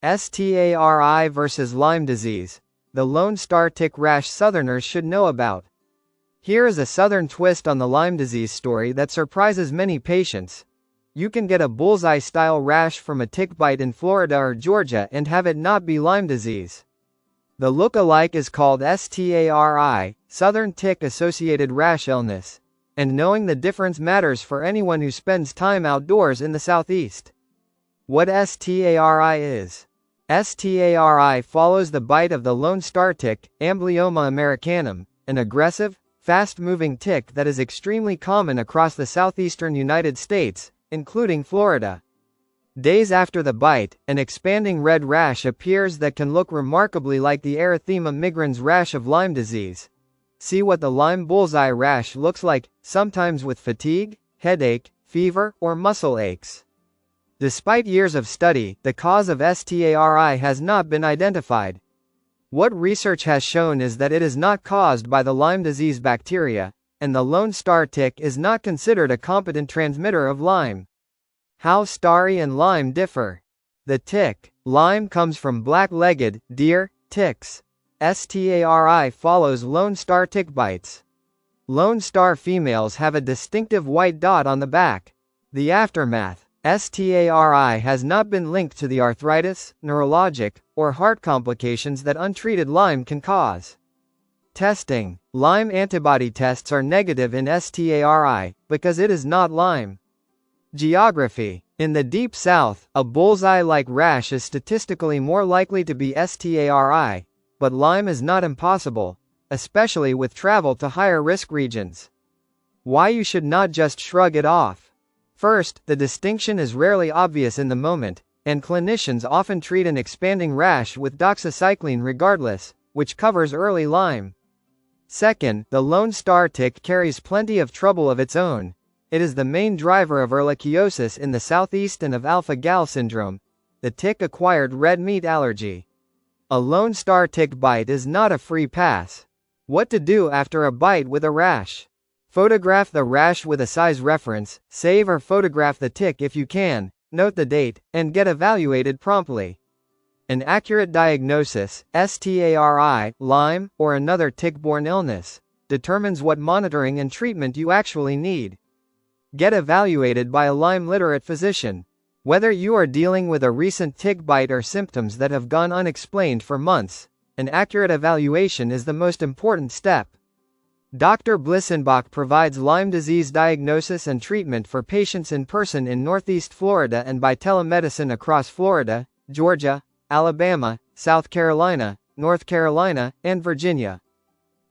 STARI versus Lyme disease. The Lone Star tick rash Southerners should know about. Here is a Southern twist on the Lyme disease story that surprises many patients. You can get a bullseye-style rash from a tick bite in Florida or Georgia and have it not be Lyme disease. The look-alike is called STARI, Southern Tick-Associated Rash Illness, and knowing the difference matters for anyone who spends time outdoors in the Southeast. What STARI is. STARI follows the bite of the Lone Star tick, Amblyomma americanum, an aggressive, fast-moving tick that is extremely common across the southeastern United States, including Florida. Days after the bite, an expanding red rash appears that can look remarkably like the Erythema migrans rash of Lyme disease. See what the Lyme bullseye rash looks like, sometimes with fatigue, headache, fever, or muscle aches. Despite years of study, the cause of STARI has not been identified. What research has shown is that it is not caused by the Lyme disease bacteria, and the Lone Star tick is not considered a competent transmitter of Lyme. How STARI and Lyme differ. The tick, Lyme, comes from black-legged, deer, ticks. STARI follows Lone Star tick bites. Lone Star females have a distinctive white dot on the back. The aftermath. STARI has not been linked to the arthritis, neurologic, or heart complications that untreated Lyme can cause. Testing. Lyme antibody tests are negative in STARI, because it is not Lyme. Geography. In the Deep South, a bullseye-like rash is statistically more likely to be STARI, but Lyme is not impossible, especially with travel to higher-risk regions. Why you should not just shrug it off. First, the distinction is rarely obvious in the moment, and clinicians often treat an expanding rash with doxycycline regardless, which covers early Lyme. Second, the Lone Star tick carries plenty of trouble of its own. It is the main driver of ehrlichiosis in the southeast and of alpha-gal syndrome, the tick-acquired red meat allergy. A Lone Star tick bite is not a free pass. What to do after a bite with a rash? Photograph the rash with a size reference, save or photograph the tick if you can, note the date, and get evaluated promptly. An accurate diagnosis, STARI, Lyme, or another tick-borne illness, determines what monitoring and treatment you actually need. Get evaluated by a Lyme-literate physician. Whether you are dealing with a recent tick bite or symptoms that have gone unexplained for months, an accurate evaluation is the most important step. Dr. Blissenbach provides Lyme disease diagnosis and treatment for patients in person in Northeast Florida and by telemedicine across Florida, Georgia, Alabama, South Carolina, North Carolina, and Virginia.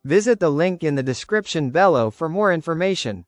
Visit the link in the description below for more information.